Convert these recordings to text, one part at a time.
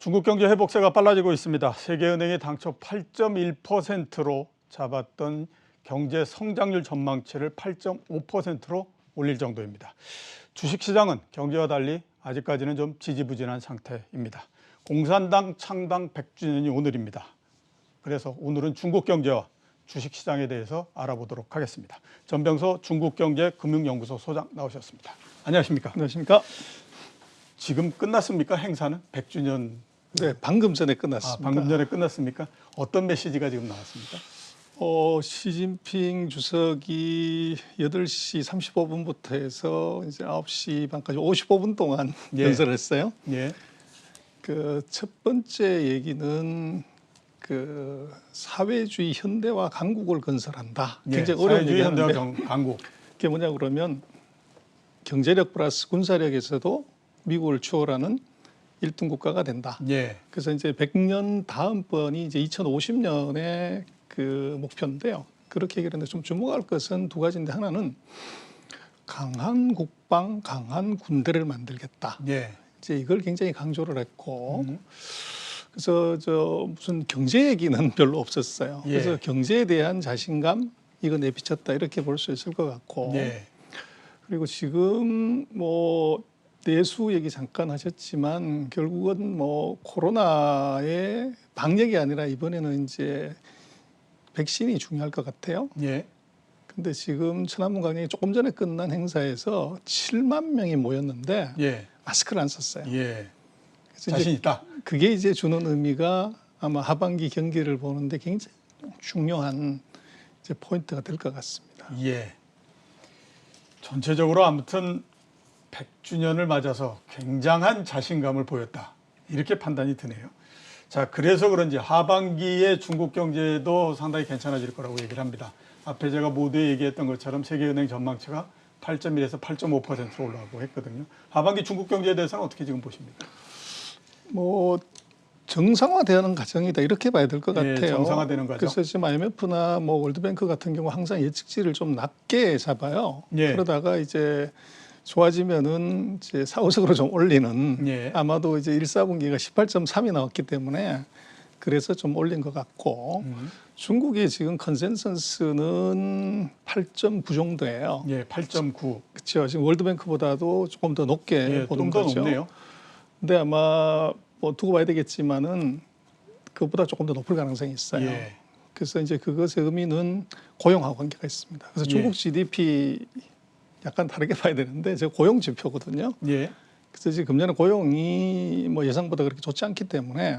중국 경제 회복세가 빨라지고 있습니다. 세계은행이 당초 8.1%로 잡았던 경제 성장률 전망치를 8.5%로 올릴 정도입니다. 주식시장은 경제와 달리 아직까지는 좀 지지부진한 상태입니다. 공산당 창당 100주년이 오늘입니다. 그래서 오늘은 중국 경제와 주식시장에 대해서 알아보도록 하겠습니다. 전병서 중국경제금융연구소 소장 나오셨습니다. 안녕하십니까? 안녕하십니까? 지금 끝났습니까? 행사는 100주년. 네, 방금 전에 끝났습니다. 방금 전에 끝났습니까? 어떤 메시지가 지금 나왔습니까? 시진핑 주석이 8시 35분부터 해서 이제 9시 반까지 55분 동안 연설을 했어요. 예. 그 첫 번째 얘기는 그 사회주의 현대화 강국을 건설한다. 굉장히 어려운 사회주의 현대화 얘기하는데 강국. 그게 뭐냐 그러면 경제력 플러스 군사력에서도 미국을 추월하는 1등 국가가 된다. 예. 그래서 이제 100년 다음번이 이제 2050년의 그 목표인데요. 그렇게 얘기하는데 좀 주목할 것은 두 가지인데, 하나는 강한 국방, 강한 군대를 만들겠다. 예. 이제 이걸 굉장히 강조를 했고, 그래서 무슨 경제 얘기는 별로 없었어요. 예. 그래서 경제에 대한 자신감 이거 내비쳤다 이렇게 볼 수 있을 것 같고, 예. 그리고 지금 뭐 내수 얘기 잠깐 하셨지만 결국은 뭐 코로나의 방역이 아니라 이번에는 이제 백신이 중요할 것 같아요. 예. 근데 지금 천안문 광장이 조금 전에 끝난 행사에서 7만 명이 모였는데 예. 마스크를 안 썼어요. 예. 그래서 자신 이제 있다. 그게 이제 주는 의미가 아마 하반기 경기를 보는데 굉장히 중요한 이제 포인트가 될 것 같습니다. 예. 전체적으로 아무튼 100주년을 맞아서 굉장한 자신감을 보였다. 이렇게 판단이 드네요. 자, 그래서 그런지 하반기에 중국 경제도 상당히 괜찮아질 거라고 얘기를 합니다. 앞에 제가 모두에 얘기했던 것처럼 세계은행 전망치가 8.1에서 8.5%로 올라가고 했거든요. 하반기 중국 경제에 대해서는 어떻게 지금 보십니까? 뭐 정상화되는 과정이다 이렇게 봐야 될 것 예, 같아요. 정상화되는 과정. 그래서 지금 IMF나 뭐 월드뱅크 같은 경우 항상 예측치를 좀 낮게 잡아요. 예. 그러다가 이제 좋아지면은 이제 사후적으로 좀 올리는. 예. 아마도 이제 1, 4분기가 18.3이 나왔기 때문에 그래서 좀 올린 것 같고, 중국의 지금 컨센서스는 8.9 정도예요. 예, 8.9. 그렇죠. 지금 월드뱅크보다도 조금 더 높게 예, 보는 좀 더 거죠. 높네요. 근데 아마 뭐 두고 봐야 되겠지만은 그것보다 조금 더 높을 가능성이 있어요. 예. 그래서 이제 그것의 의미는 고용하고 관계가 있습니다. 그래서 중국 GDP 약간 다르게 봐야 되는데 저 고용 지표거든요. 예. 그래서 지금 금년에 고용이 뭐 예상보다 그렇게 좋지 않기 때문에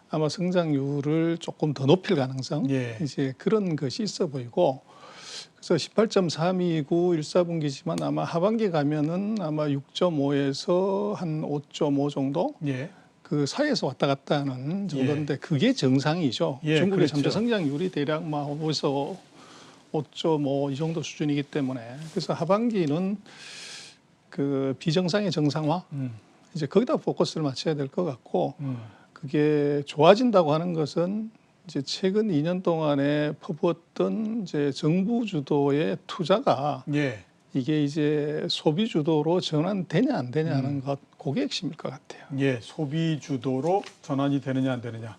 아마 성장률을 조금 더 높일 가능성, 예. 이제 그런 것이 있어 보이고, 그래서 18.3이고 1사분기지만 아마 하반기 가면은 아마 6.5에서 한 5.5 정도 예. 그 사이에서 왔다 갔다 하는 정도인데 그게 정상이죠. 예, 중국의 그렇죠. 잠재 성장률이 대략 막 5에서 5.5 이 정도 수준이기 때문에, 그래서 하반기는 그 비정상의 정상화, 이제 거기다 포커스를 맞춰야 될 것 같고, 그게 좋아진다고 하는 것은 이제 최근 2년 동안에 퍼부었던 이제 정부 주도의 투자가 예. 이게 이제 소비 주도로 전환되냐 안 되냐 하는 것, 그게 핵심일 것 같아요. 예, 소비 주도로 전환이 되느냐 안 되느냐.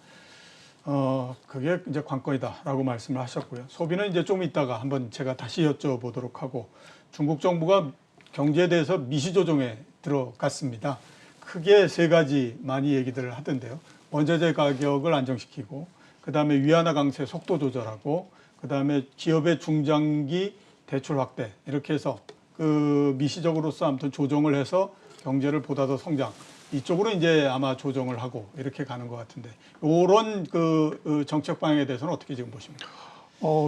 그게 이제 관건이다라고 말씀을 하셨고요. 소비는 이제 좀 이따가 한번 제가 다시 여쭤보도록 하고, 중국 정부가 경제에 대해서 미시 조정에 들어갔습니다. 크게 세 가지 많이 얘기들을 하던데요. 원자재 가격을 안정시키고, 그 다음에 위안화 강세 속도 조절하고, 그 다음에 기업의 중장기 대출 확대, 이렇게 해서 그 미시적으로서 아무튼 조정을 해서 경제를 보다 더 성장, 이쪽으로 이제 아마 조정을 하고 이렇게 가는 것 같은데, 이런 그 정책 방향에 대해서는 어떻게 지금 보십니까?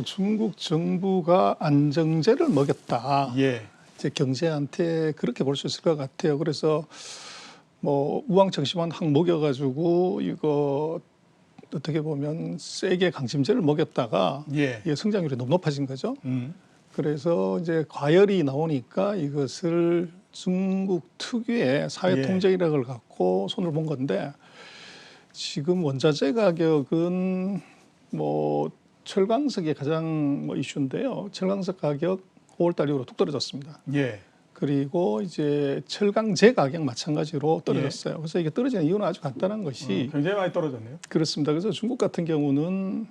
중국 정부가 안정제를 먹였다. 예. 이제 경제한테 그렇게 볼 수 있을 것 같아요. 그래서 뭐 우왕청심환 확 먹여가지고 이거 어떻게 보면 세게 강심제를 먹였다가 예. 이게 성장률이 너무 높아진 거죠. 그래서 이제 과열이 나오니까 이것을 중국 특유의 사회 예. 통제력을 갖고 손을 본 건데, 지금 원자재 가격은 뭐 철강석이 가장 뭐 이슈인데요. 철강석 가격 5월달 이후로 뚝 떨어졌습니다. 예. 그리고 이제 철강제 가격 마찬가지로 떨어졌어요. 그래서 이게 떨어지는 이유는 아주 간단한 것이 굉장히 많이 떨어졌네요. 그렇습니다. 그래서 중국 같은 경우는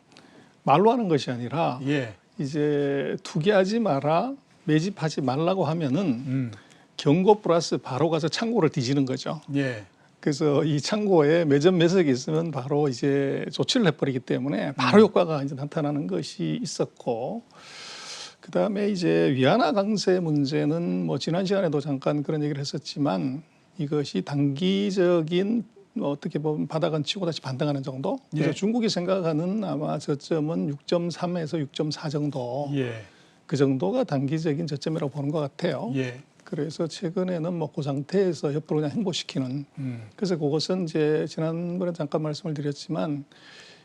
말로 하는 것이 아니라 예. 이제 투기하지 마라, 매집하지 말라고 하면은 경고 플러스 바로 가서 창고를 뒤지는 거죠. 예. 그래서 이 창고에 매점 매석이 있으면 바로 이제 조치를 해버리기 때문에 바로 효과가 이제 나타나는 것이 있었고, 그 다음에 이제 위안화 강세 문제는 뭐 지난 시간에도 잠깐 그런 얘기를 했었지만 이것이 단기적인 어떻게 보면 바닥은 치고 다시 반등하는 정도. 그래서 예. 중국이 생각하는 아마 저점은 6.3에서 6.4 정도. 예. 그 정도가 단기적인 저점이라고 보는 것 같아요. 예. 그래서 최근에는 뭐 그 상태에서 옆으로 그냥 행보시키는. 그래서 그것은 이제 지난번에 잠깐 말씀을 드렸지만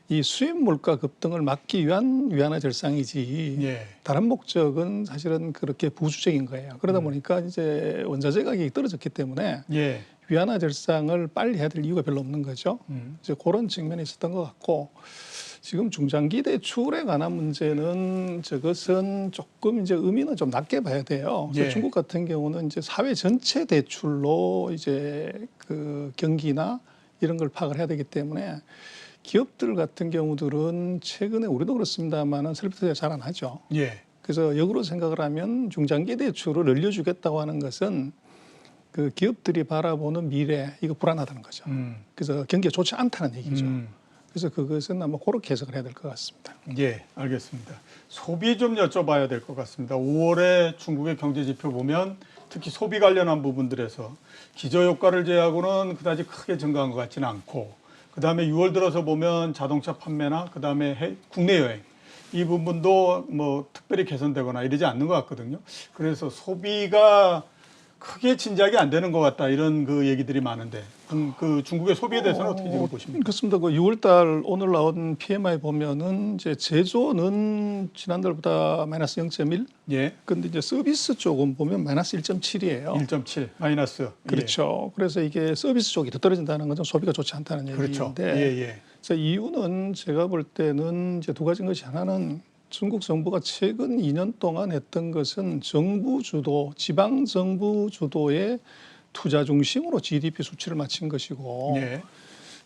이 수입 물가 급등을 막기 위한 위안화 절상이지 예. 다른 목적은 사실은 그렇게 부수적인 거예요. 그러다 보니까 이제 원자재 가격이 떨어졌기 때문에 예. 위안화 절상을 빨리 해야 될 이유가 별로 없는 거죠. 이제 그런 측면이 있었던 것 같고, 지금 중장기 대출에 관한 문제는 저것은 조금 이제 의미는 좀 낮게 봐야 돼요. 그래서 예. 중국 같은 경우는 이제 사회 전체 대출로 이제 그 경기나 이런 걸 파악을 해야 되기 때문에 기업들 같은 경우들은 최근에 우리도 그렇습니다만은 셀프 투자 잘 안 하죠. 예. 그래서 역으로 생각을 하면 중장기 대출을 늘려주겠다고 하는 것은 그 기업들이 바라보는 미래 이거 불안하다는 거죠. 그래서 경기가 좋지 않다는 얘기죠. 그래서 그것은 아마 그렇게 해석을 해야 될 것 같습니다. 예, 알겠습니다. 소비 좀 여쭤봐야 될 것 같습니다. 5월에 중국의 경제 지표 보면 특히 소비 관련한 부분들에서 기저효과를 제외하고는 그다지 크게 증가한 것 같지는 않고, 그다음에 6월 들어서 보면 자동차 판매나 그다음에 국내 여행 이 부분도 뭐 특별히 개선되거나 이러지 않는 것 같거든요. 그래서 소비가 크게 진작이 안 되는 것 같다 이런 그 얘기들이 많은데 그 중국의 소비에 대해서는 어떻게 지금 보십니까? 그렇습니다. 그 6월달 오늘 나온 PMI 보면은 이제 제조는 지난달보다 마이너스 0.1. 예. 근데 이제 서비스 쪽은 보면 마이너스 1.7이에요. 1.7 마이너스. 그렇죠. 그래서 이게 서비스 쪽이 더 떨어진다는 건 좀 소비가 좋지 않다는 그렇죠. 얘기인데, 예, 예. 그래서 이유는 제가 볼 때는 이제 두 가지인 것이, 하나는 중국 정부가 최근 2년 동안 했던 것은 정부 주도, 지방 정부 주도의 투자 중심으로 GDP 수치를 맞춘 것이고, 예.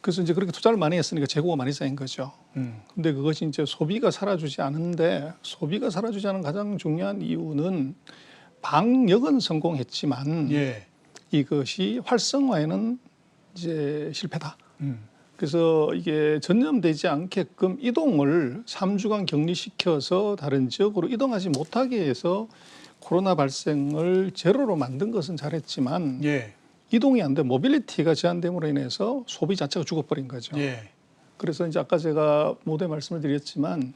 그래서 이제 그렇게 투자를 많이 했으니까 재고가 많이 쌓인 거죠. 근데 그것이 이제 소비가 살아주지 않은데, 소비가 살아주지 않은 가장 중요한 이유는 방역은 성공했지만 예. 이것이 활성화에는 이제 실패다. 그래서 이게 전염되지 않게끔 이동을 3주간 격리시켜서 다른 지역으로 이동하지 못하게 해서 코로나 발생을 제로로 만든 것은 잘했지만 예. 이동이 안 돼, 모빌리티가 제한됨으로 인해서 소비 자체가 죽어버린 거죠. 예. 그래서 이제 아까 제가 모두에 말씀을 드렸지만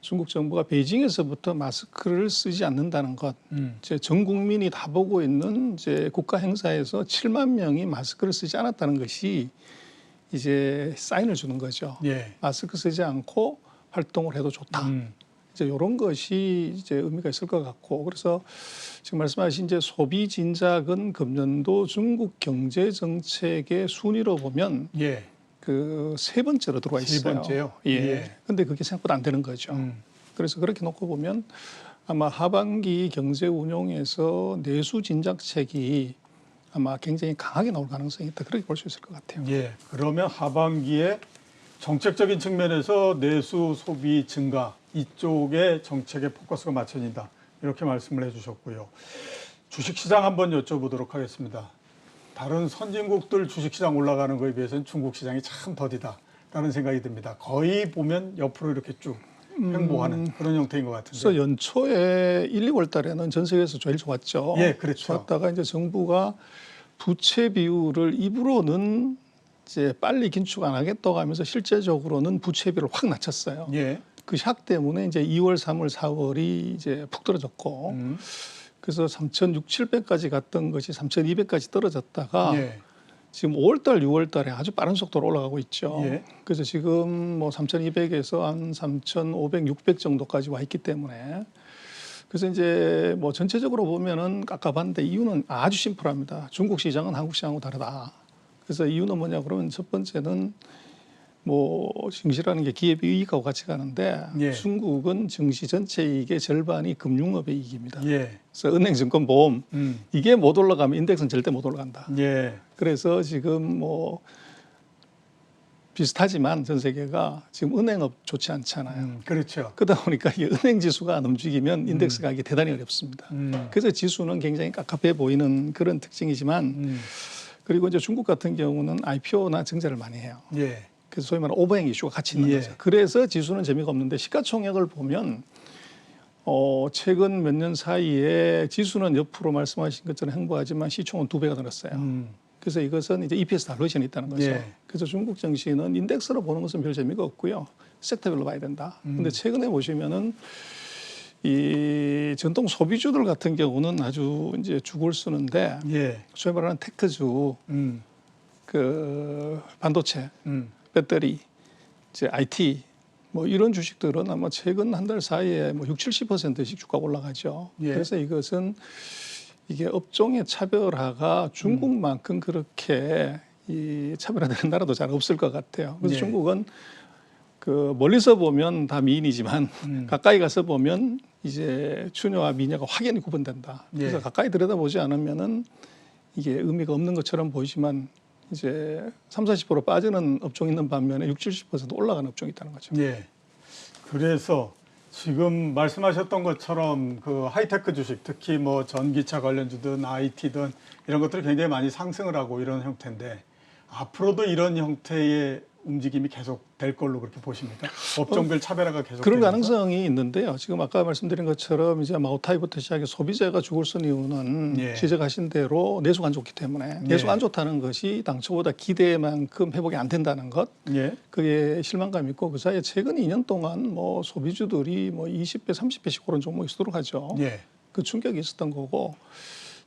중국 정부가 베이징에서부터 마스크를 쓰지 않는다는 것, 이제 전 국민이 다 보고 있는 이제 국가 행사에서 7만 명이 마스크를 쓰지 않았다는 것이 이제 사인을 주는 거죠. 예. 마스크 쓰지 않고 활동을 해도 좋다. 이제 이런 것이 이제 의미가 있을 것 같고, 그래서 지금 말씀하신 이제 소비 진작은 금년도 중국 경제 정책의 순위로 보면 예. 그 세 번째로 들어와 있어요. 세 번째요? 예. 예. 근데 그게 생각보다 안 되는 거죠. 그래서 그렇게 놓고 보면 아마 하반기 경제 운용에서 내수 진작책이 아마 굉장히 강하게 나올 가능성이 있다. 그렇게 볼 수 있을 것 같아요. 예. 그러면 하반기에 정책적인 측면에서 내수 소비 증가 이쪽에 정책의 포커스가 맞춰진다. 이렇게 말씀을 해주셨고요. 주식시장 한번 여쭤보도록 하겠습니다. 다른 선진국들 주식시장 올라가는 거에 비해서는 중국 시장이 참 더디다라는 생각이 듭니다. 거의 보면 옆으로 이렇게 쭉 횡보하는 그런 형태인 것 같은데. 그래서 연초에 1, 2월 달에는 전 세계에서 제일 좋았죠. 예, 그렇죠. 좋았다가 이제 정부가 부채 비율을 입으로는 이제 빨리 긴축 안 하겠다고 하면서 실제적으로는 부채비를 확 낮췄어요. 예. 그 샥 때문에 이제 2월, 3월, 4월이 이제 푹 떨어졌고, 그래서 3,600~700까지 갔던 것이 3,200까지 떨어졌다가 예. 지금 5월달, 6월달에 아주 빠른 속도로 올라가고 있죠. 예. 그래서 지금 뭐 3,200에서 한 3,500, 600 정도까지 와 있기 때문에, 그래서 이제 뭐 전체적으로 보면은 깝깝한데 이유는 아주 심플합니다. 중국 시장은 한국 시장하고 다르다. 그래서 이유는 뭐냐 그러면 첫 번째는 뭐 증시라는 게 기업 이익하고 같이 가는데 예. 중국은 증시 전체 이익의 절반이 금융업의 이익입니다. 예. 그래서 은행, 증권, 보험 이게 못 올라가면 인덱스는 절대 못 올라간다. 예. 그래서 지금 뭐 비슷하지만 전 세계가 지금 은행업 좋지 않잖아요. 그렇죠. 그러다 보니까 이 은행 지수가 안 움직이면 인덱스 가기 대단히 어렵습니다. 그래서 지수는 굉장히 깝깝해 보이는 그런 특징이지만 그리고 이제 중국 같은 경우는 IPO나 증자를 많이 해요. 예. 그래서 소위 말하는 오버행 이슈가 같이 있는 예. 거죠. 그래서 지수는 재미가 없는데 시가총액을 보면 최근 몇 년 사이에 지수는 옆으로 말씀하신 것처럼 행보하지만 시총은 2배가 늘었어요. 그래서 이것은 이제 EPS 달러이션이 있다는 거죠. 예. 그래서 중국 증시는 인덱스로 보는 것은 별 재미가 없고요. 섹터별로 봐야 된다. 근데 최근에 보시면은 이 전통 소비주들 같은 경우는 아주 이제 죽을 쓰는데 예. 소위 말하는 테크주, 그 반도체, 배터리, 이제 IT 뭐 이런 주식들은 아마 최근 한 달 사이에 뭐 60~70%씩 주가가 올라가죠. 예. 그래서 이것은 이게 업종의 차별화가 중국만큼 그렇게 이 차별화되는 나라도 잘 없을 것 같아요. 그래서 예. 중국은 그 멀리서 보면 다 미인이지만 가까이 가서 보면 이제 추녀와 미녀가 확연히 구분된다. 그래서 예. 가까이 들여다보지 않으면은 이게 의미가 없는 것처럼 보이지만 이제 30~40% 빠지는 업종이 있는 반면에 60~70% 올라가는 업종이 있다는 거죠. 예. 그래서 지금 말씀하셨던 것처럼 그 하이테크 주식, 특히 뭐 전기차 관련주든 IT든 이런 것들이 굉장히 많이 상승을 하고 이런 형태인데 앞으로도 이런 형태의 움직임이 계속 될 걸로 그렇게 보십니까? 업종별 차별화가 계속 그런 되면서? 가능성이 있는데요. 지금 아까 말씀드린 것처럼 이제 마오타이부터 시작해 소비자가 죽을 쓴 이유는 예. 지적하신 대로 내수가 안 좋기 때문에 내수가 안 좋다는 것이 당초보다 기대만큼 회복이 안 된다는 것. 예. 그게 실망감이 있고 그 사이에 최근 2년 동안 뭐 소비주들이 뭐 20배, 30배씩 오른 종목이 있도록 하죠. 예. 그 충격이 있었던 거고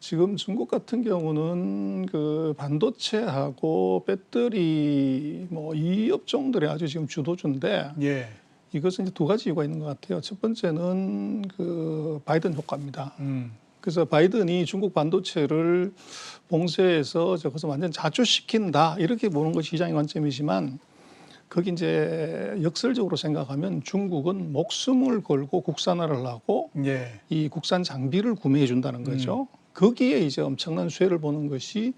지금 중국 같은 경우는 그 반도체하고 배터리 뭐 이 업종들이 아주 지금 주도주인데 예. 이것은 이제 두 가지 이유가 있는 것 같아요. 첫 번째는 그 바이든 효과입니다. 그래서 바이든이 중국 반도체를 봉쇄해서 저것을 완전 자주시킨다 이렇게 보는 것이 시장의 관점이지만 거기 이제 역설적으로 생각하면 중국은 목숨을 걸고 국산화를 하고 예. 이 국산 장비를 구매해 준다는 거죠. 거기에 이제 엄청난 수혜를 보는 것이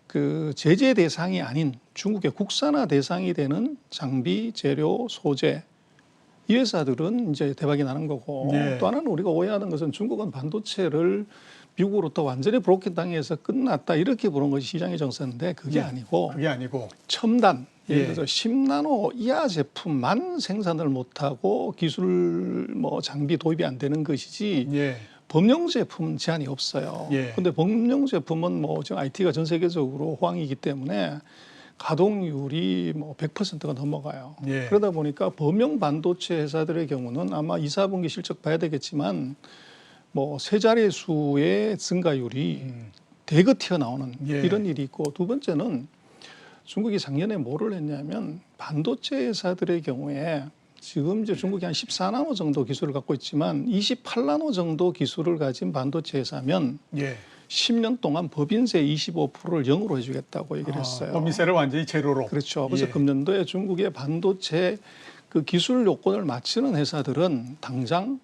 그 제재 대상이 아닌 중국의 국산화 대상이 되는 장비, 재료, 소재 이 회사들은 이제 대박이 나는 거고 네. 또 하나는 우리가 오해하는 것은 중국은 반도체를 미국으로부터 완전히 브로킹 당해서 끝났다 이렇게 보는 것이 시장의 정서인데 그게 네. 아니고 그게 아니고 첨단 예를 예. 들어서 10나노 이하 제품만 생산을 못하고 기술 뭐 장비 도입이 안 되는 것이지 예. 범용 제품은 제한이 없어요. 예. 그런데 범용 제품은 뭐 지금 IT가 전 세계적으로 호황이기 때문에 가동률이 뭐 100%가 넘어가요. 예. 그러다 보니까 범용 반도체 회사들의 경우는 아마 2, 4분기 실적 봐야 되겠지만 뭐 세 자릿수의 증가율이 대거 튀어나오는 예. 이런 일이 있고 두 번째는 중국이 작년에 뭐를 했냐면 반도체 회사들의 경우에 지금 이제 중국이 한 14나노 정도 기술을 갖고 있지만 28나노 정도 기술을 가진 반도체 회사면 예. 10년 동안 법인세 25%를 0으로 해주겠다고 얘기를 했어요. 법인세를 완전히 제로로. 그렇죠. 그래서 예. 금년도에 중국의 반도체 그 기술 요건을 맞추는 회사들은 당장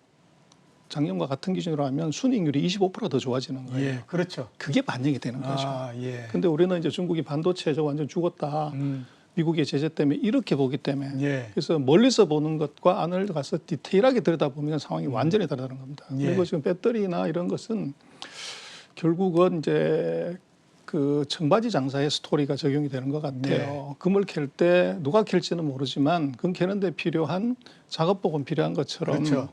작년과 같은 기준으로 하면 순이익률이 25%더 좋아지는 거예요. 예. 그렇죠. 그게 반영이 되는 거죠. 예. 근데 우리는 이제 중국이 반도체에서 완전 죽었다. 미국의 제재 때문에 이렇게 보기 때문에 예. 그래서 멀리서 보는 것과 안을 가서 디테일하게 들여다보면 상황이 완전히 다르다는 겁니다. 예. 그리고 지금 배터리나 이런 것은 결국은 이제 그 청바지 장사의 스토리가 적용이 되는 것 같아요. 네. 금을 캘 때 누가 캘지는 모르지만 금 캐는데 필요한 작업복은 필요한 것처럼 그렇죠.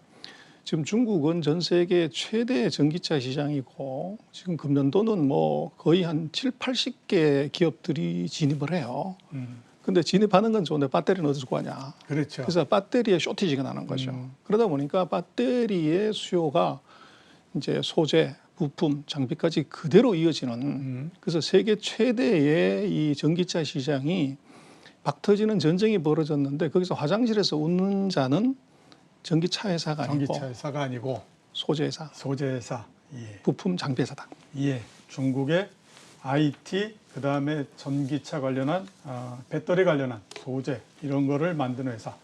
지금 중국은 전 세계 최대 전기차 시장이고 지금 금년도는 뭐 거의 한 7, 80개 기업들이 진입을 해요. 근데 진입하는 건 좋은데 배터리는 어디서 구하냐. 그렇죠. 그래서 배터리의 쇼티지가 나는 거죠. 그러다 보니까 배터리의 수요가 이제 소재, 부품, 장비까지 그대로 이어지는 그래서 세계 최대의 이 전기차 시장이 박 터지는 전쟁이 벌어졌는데 거기서 화장실에서 웃는 자는 전기차 회사가 아니고 전기차 회사가 아니고 소재 회사, 소재 회사. 예. 부품 장비 회사다. 예. 중국의 IT 그다음에 전기차 관련한 배터리 관련한 소재 이런 거를 만드는 회사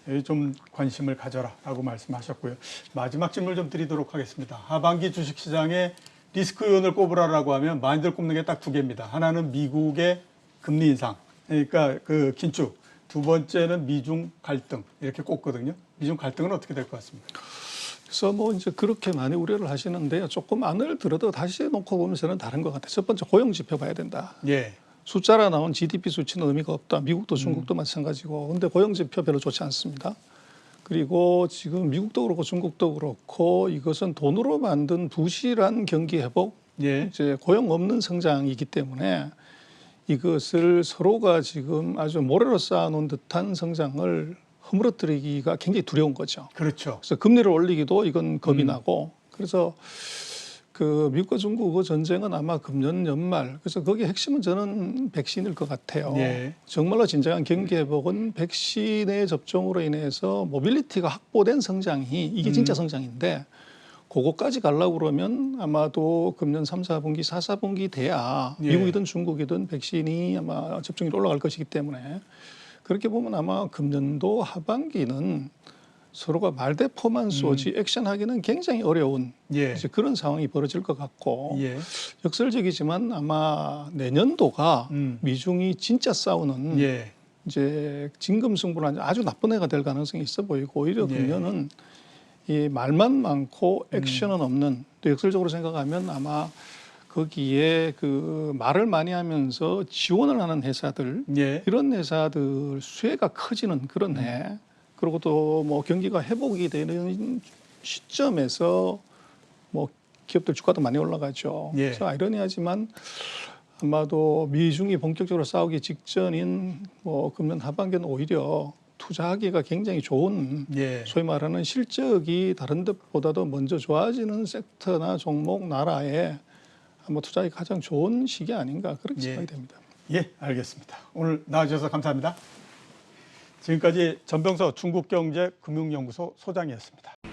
여기 좀 관심을 가져라라고 말씀하셨고요. 마지막 질문을 좀 드리도록 하겠습니다. 하반기 주식시장에 리스크 요인을 꼽으라라고 하면 많이들 꼽는 게 딱 두 개입니다. 하나는 미국의 금리 인상, 그러니까 그 긴축. 두 번째는 미중 갈등 이렇게 꼽거든요. 미중 갈등은 어떻게 될 것 같습니까? 그래서 뭐 이제 그렇게 많이 우려를 하시는데요. 조금 안을 들어도 다시 놓고 보면 저는 다른 것 같아요. 첫 번째 고용 지표 봐야 된다. 예. 숫자라 나온 GDP 수치는 의미가 없다. 미국도 중국도 마찬가지고. 근데 고용 지표 별로 좋지 않습니다. 그리고 지금 미국도 그렇고 중국도 그렇고 이것은 돈으로 만든 부실한 경기 회복, 예. 이제 고용 없는 성장이기 때문에 이것을 서로가 지금 아주 모래로 쌓아놓은 듯한 성장을 허물어뜨리기가 굉장히 두려운 거죠. 그렇죠. 그래서 금리를 올리기도 이건 겁이 나고, 그래서 그 미국과 중국 그 전쟁은 아마 금년 연말, 그래서 거기에 핵심은 저는 백신일 것 같아요. 예. 정말로 진정한 경기 회복은 백신의 접종으로 인해서 모빌리티가 확보된 성장이 이게 진짜 성장인데, 그거까지 가려고 그러면 아마도 금년 3, 4분기, 4, 4분기 돼야 예. 미국이든 중국이든 백신이 아마 접종률이 올라갈 것이기 때문에, 그렇게 보면 아마 금년도 하반기는 서로가 말대포만 쏘지 액션하기는 굉장히 어려운 예. 이제 그런 상황이 벌어질 것 같고, 예. 역설적이지만 아마 내년도가 미중이 진짜 싸우는 예. 이제 진검승부는 아주 나쁜 해가 될 가능성이 있어 보이고, 오히려 예. 금년은 이 말만 많고 액션은 없는, 또 역설적으로 생각하면 아마 거기에 그 말을 많이 하면서 지원을 하는 회사들, 예. 이런 회사들 수혜가 커지는 그런 해. 그리고 또 뭐 경기가 회복이 되는 시점에서 뭐 기업들 주가도 많이 올라가죠. 예. 그래서 아이러니하지만 아마도 미중이 본격적으로 싸우기 직전인 뭐 금년 하반기는 오히려 투자하기가 굉장히 좋은, 예. 소위 말하는 실적이 다른 데보다도 먼저 좋아지는 섹터나 종목, 나라에 아마 투자하기 가장 좋은 시기 아닌가 그렇게 예. 생각이 됩니다. 예, 알겠습니다. 오늘 나와주셔서 감사합니다. 지금까지 전병서 중국경제금융연구소 소장이었습니다.